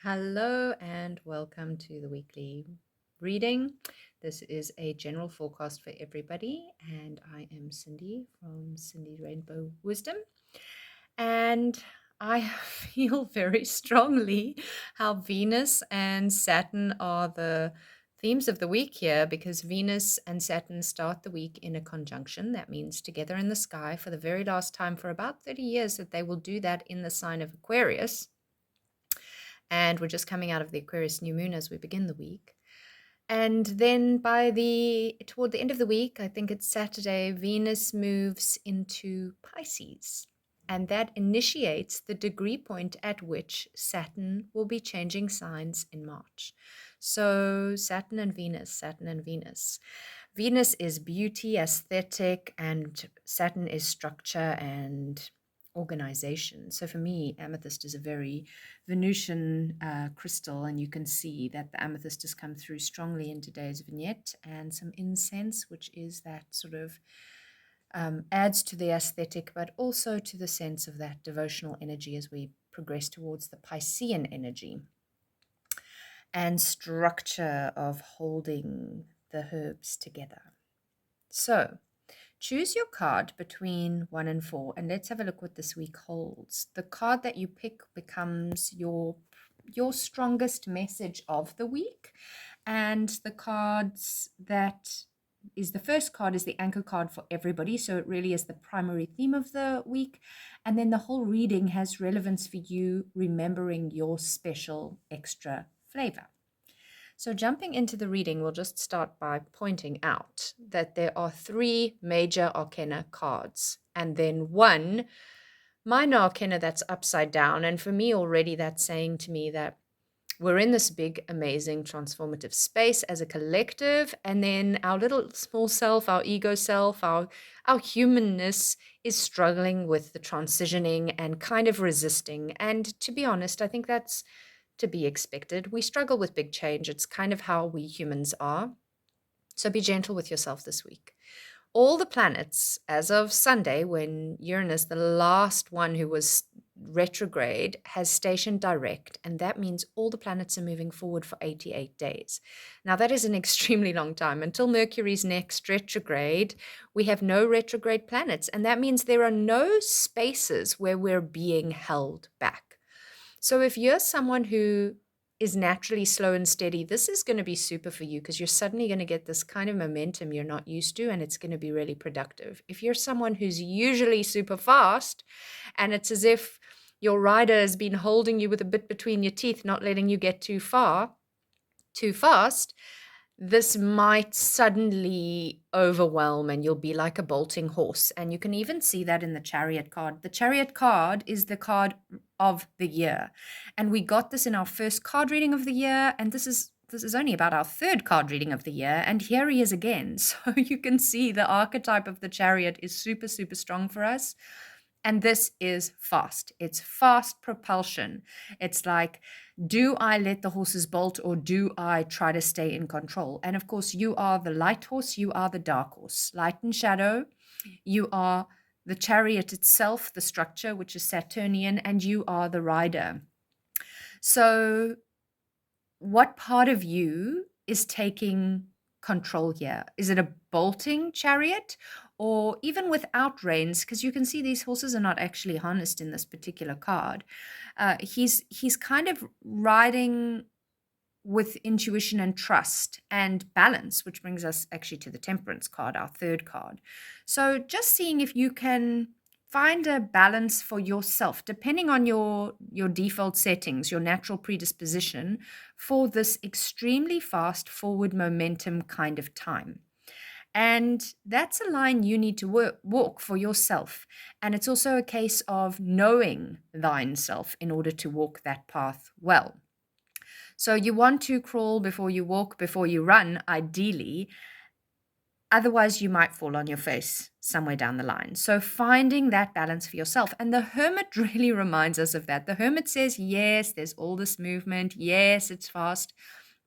Hello and welcome to the weekly reading. This is a general forecast for everybody, and I am Cindy from Cindy Rainbow Wisdom. And I feel very strongly how Venus and Saturn are the themes of the week here because Venus and Saturn start the week in a conjunction. That means together in the sky for the very last time for about 30 years that they will do that in the sign of Aquarius. And we're just coming out of the Aquarius new moon as we begin the week. And then toward the end of the week, I think it's Saturday, Venus moves into Pisces. And that initiates the degree point at which Saturn will be changing signs in March. So Saturn and Venus, Saturn and Venus. Venus is beauty, aesthetic, and Saturn is structure and organization. So for me, amethyst is a very Venusian crystal, and you can see that the amethyst has come through strongly in today's vignette, and some incense, which is that sort of adds to the aesthetic, but also to the sense of that devotional energy as we progress towards the Piscean energy and structure of holding the herbs together. So, choose your card between 1 and 4, and let's have a look what this week holds. The card that you pick becomes your strongest message of the week, and the cards that is the first card is the anchor card for everybody, so it really is the primary theme of the week, and then the whole reading has relevance for you remembering your special extra flavor. So jumping into the reading, we'll just start by pointing out that there are 3 major arcana cards and then 1 minor arcana that's upside down. And for me already, that's saying to me that we're in this big, amazing, transformative space as a collective, and then our little small self, our ego self, our humanness is struggling with the transitioning and kind of resisting. And to be honest, I think that's to be expected. We struggle with big change. It's kind of how we humans are. So be gentle with yourself this week. All the planets, as of Sunday, when Uranus, the last one who was retrograde, has stationed direct, and that means all the planets are moving forward for 88 days. Now, that is an extremely long time. Until Mercury's next retrograde, we have no retrograde planets, and that means there are no spaces where we're being held back. So if you're someone who is naturally slow and steady, this is going to be super for you because you're suddenly going to get this kind of momentum you're not used to, and it's going to be really productive. If you're someone who's usually super fast and it's as if your rider has been holding you with a bit between your teeth, not letting you get too fast, this might suddenly overwhelm and you'll be like a bolting horse. And you can even see that in the Chariot card. The Chariot card is the card of the year. And we got this in our first card reading of the year. And this is only about our third card reading of the year. And here he is again. So you can see the archetype of the Chariot is super, super strong for us. And this is fast. It's fast propulsion. It's like, do I let the horses bolt or do I try to stay in control? And of course, you are the light horse, you are the dark horse. Light and shadow, you are the chariot itself, the structure, which is Saturnian, and you are the rider. So what part of you is taking control here? Is it a bolting chariot? Or even without reins, because you can see these horses are not actually harnessed in this particular card. He's kind of riding with intuition and trust and balance, which brings us actually to the Temperance card, our third card. So just seeing if you can find a balance for yourself, depending on your default settings, your natural predisposition for this extremely fast forward momentum kind of time. And that's a line you need to walk for yourself. And it's also a case of knowing thine self in order to walk that path well. So you want to crawl before you walk, before you run, ideally. Otherwise, you might fall on your face somewhere down the line. So finding that balance for yourself. And the Hermit really reminds us of that. The Hermit says, yes, there's all this movement. Yes, it's fast.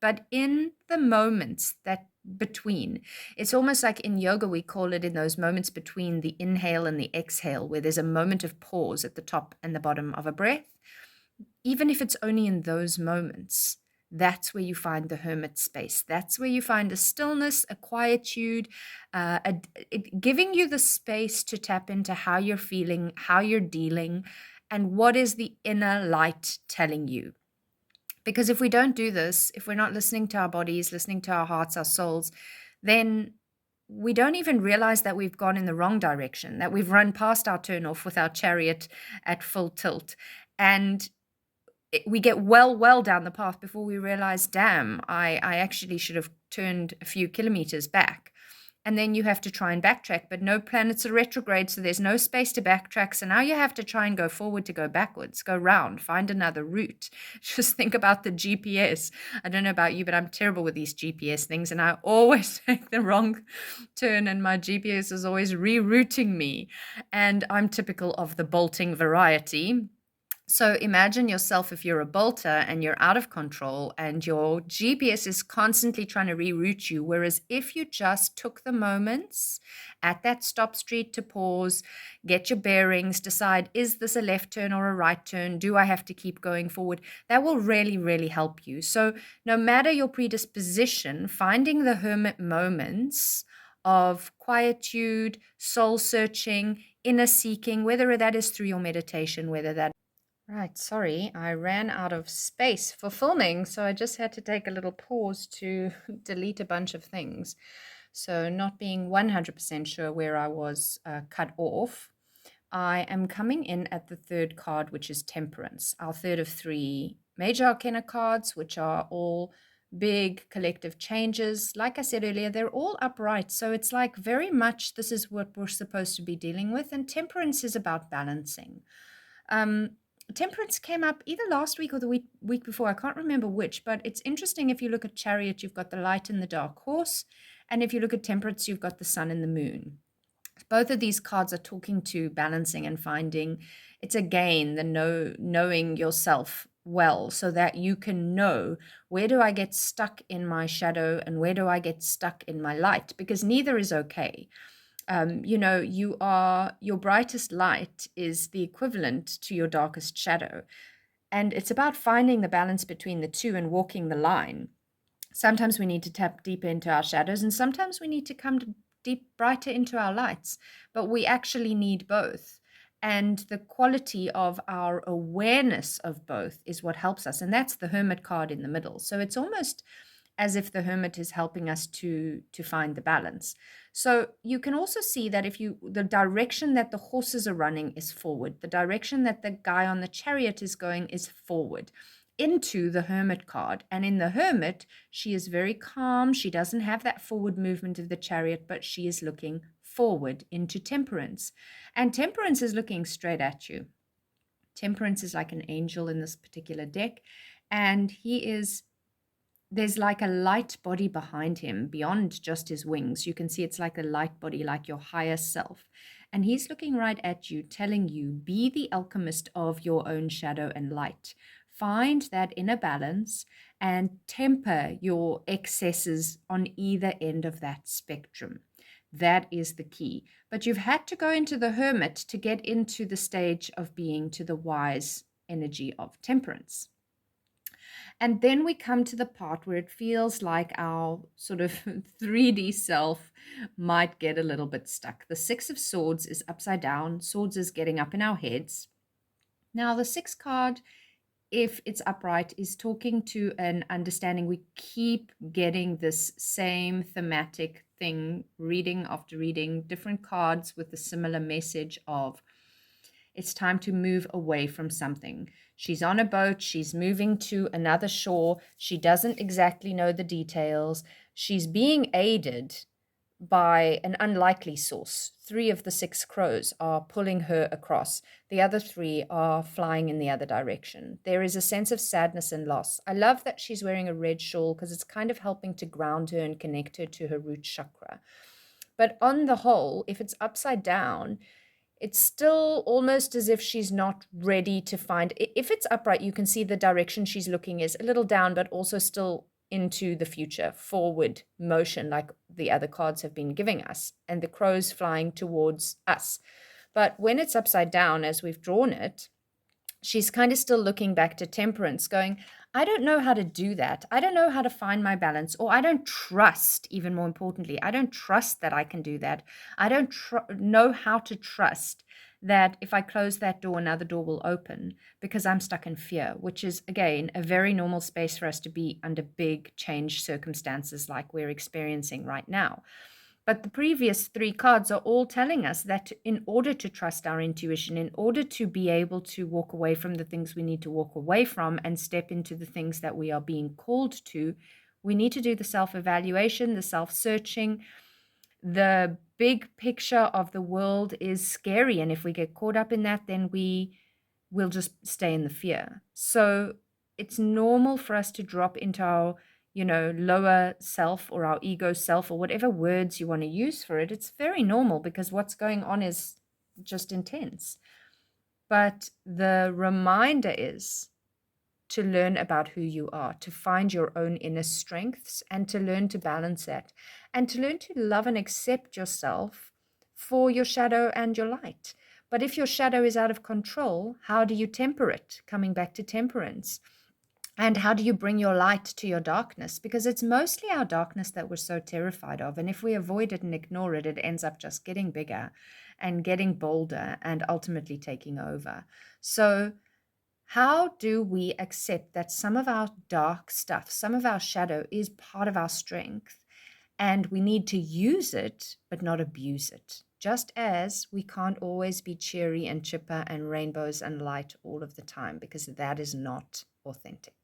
But in the moments that between, it's almost like in yoga, we call it in those moments between the inhale and the exhale, where there's a moment of pause at the top and the bottom of a breath. even if it's only in those moments, that's where you find the hermit space. That's where you find a stillness, a quietude, giving you the space to tap into how you're feeling, how you're dealing, and what is the inner light telling you. Because if we don't do this, if we're not listening to our bodies, listening to our hearts, our souls, then we don't even realize that we've gone in the wrong direction, that we've run past our turnoff with our chariot at full tilt. And we get well down the path before we realize, damn, I actually should have turned a few kilometers back. And then you have to try and backtrack, but no planets are retrograde, so there's no space to backtrack. So now you have to try and go forward to go backwards, go round, find another route. Just think about the GPS. I don't know about you, but I'm terrible with these GPS things, and I always take the wrong turn, and my GPS is always rerouting me. And I'm typical of the bolting variety. So imagine yourself if you're a bolter and you're out of control and your GPS is constantly trying to reroute you. Whereas if you just took the moments at that stop street to pause, get your bearings, decide, is this a left turn or a right turn? Do I have to keep going forward? That will really, really help you. So no matter your predisposition, finding the hermit moments of quietude, soul searching, inner seeking, whether that is through your meditation, whether that Right, sorry, I ran out of space for filming, so I just had to take a little pause to delete a bunch of things. So, not being 100% sure where I was cut off, I am coming in at the third card, which is Temperance, our third of three major arcana cards, which are all big collective changes. Like I said earlier, they're all upright, so it's like very much this is what we're supposed to be dealing with, and Temperance is about balancing. Um, Temperance came up either last week or the week before. I can't remember which, but it's interesting. If you look at Chariot, you've got the light and the dark horse. And if you look at Temperance, you've got the sun and the moon. Both of these cards are talking to balancing and finding. It's again the knowing yourself well so that you can know, where do I get stuck in my shadow and where do I get stuck in my light, because neither is okay. Your brightest light is the equivalent to your darkest shadow. And it's about finding the balance between the two and walking the line. Sometimes we need to tap deeper into our shadows, and sometimes we need to come deep brighter into our lights, but we actually need both. And the quality of our awareness of both is what helps us. And that's the Hermit card in the middle. So it's almost as if the hermit is helping us to find the balance. So you can also see that the direction that the horses are running is forward, the direction that the guy on the chariot is going is forward into the hermit card. And in the hermit, she is very calm. She doesn't have that forward movement of the chariot, but she is looking forward into Temperance. And Temperance is looking straight at you. Temperance is like an angel in this particular deck, and there's like a light body behind him beyond just his wings. You can see it's like a light body, like your higher self. And he's looking right at you, telling you, be the alchemist of your own shadow and light. Find that inner balance and temper your excesses on either end of that spectrum. That is the key. But you've had to go into the hermit to get into the stage of being to the wise energy of Temperance. And then we come to the part where it feels like our sort of 3D self might get a little bit stuck. The Six of Swords is upside down. Swords is getting up in our heads. Now, the sixth card, if it's upright, is talking to an understanding. We keep getting this same thematic thing, reading after reading, different cards with a similar message of it's time to move away from something. She's on a boat. She's moving to another shore. She doesn't exactly know the details. She's being aided by an unlikely source. 3 of the 6 crows are pulling her across. The other 3 are flying in the other direction. There is a sense of sadness and loss. I love that she's wearing a red shawl because it's kind of helping to ground her and connect her to her root chakra. But on the whole, if it's upside down, it's still almost as if she's not ready to find. If it's upright, you can see the direction she's looking is a little down, but also still into the future, forward motion, like the other cards have been giving us, and the crow's flying towards us. But when it's upside down, as we've drawn it, she's kind of still looking back to temperance, going, I don't know how to do that. I don't know how to find my balance, or I don't trust, even more importantly, I don't trust that I can do that. I don't know how to trust that if I close that door, another door will open, because I'm stuck in fear, which is, again, a very normal space for us to be under big change circumstances like we're experiencing right now. But the previous three cards are all telling us that in order to trust our intuition, in order to be able to walk away from the things we need to walk away from and step into the things that we are being called to, we need to do the self-evaluation, the self-searching. The big picture of the world is scary. And if we get caught up in that, then we will just stay in the fear. So it's normal for us to drop into our lower self or our ego self or whatever words you want to use for it. It's very normal because what's going on is just intense. But the reminder is to learn about who you are, to find your own inner strengths and to learn to balance that and to learn to love and accept yourself for your shadow and your light. But if your shadow is out of control, how do you temper it? Coming back to temperance. And how do you bring your light to your darkness? Because it's mostly our darkness that we're so terrified of. And if we avoid it and ignore it, it ends up just getting bigger and getting bolder and ultimately taking over. So how do we accept that some of our dark stuff, some of our shadow is part of our strength, and we need to use it, but not abuse it? Just as we can't always be cheery and chipper and rainbows and light all of the time, because that is not authentic.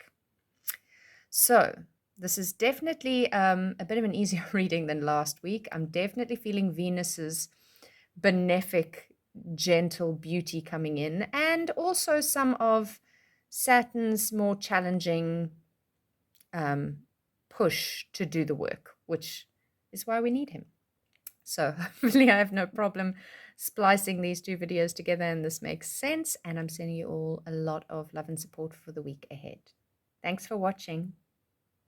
So this is definitely a bit of an easier reading than last week. I'm definitely feeling Venus's benefic, gentle beauty coming in, and also some of Saturn's more challenging push to do the work, which is why we need him. So hopefully I have no problem splicing these two videos together and this makes sense. And I'm sending you all a lot of love and support for the week ahead. Thanks for watching.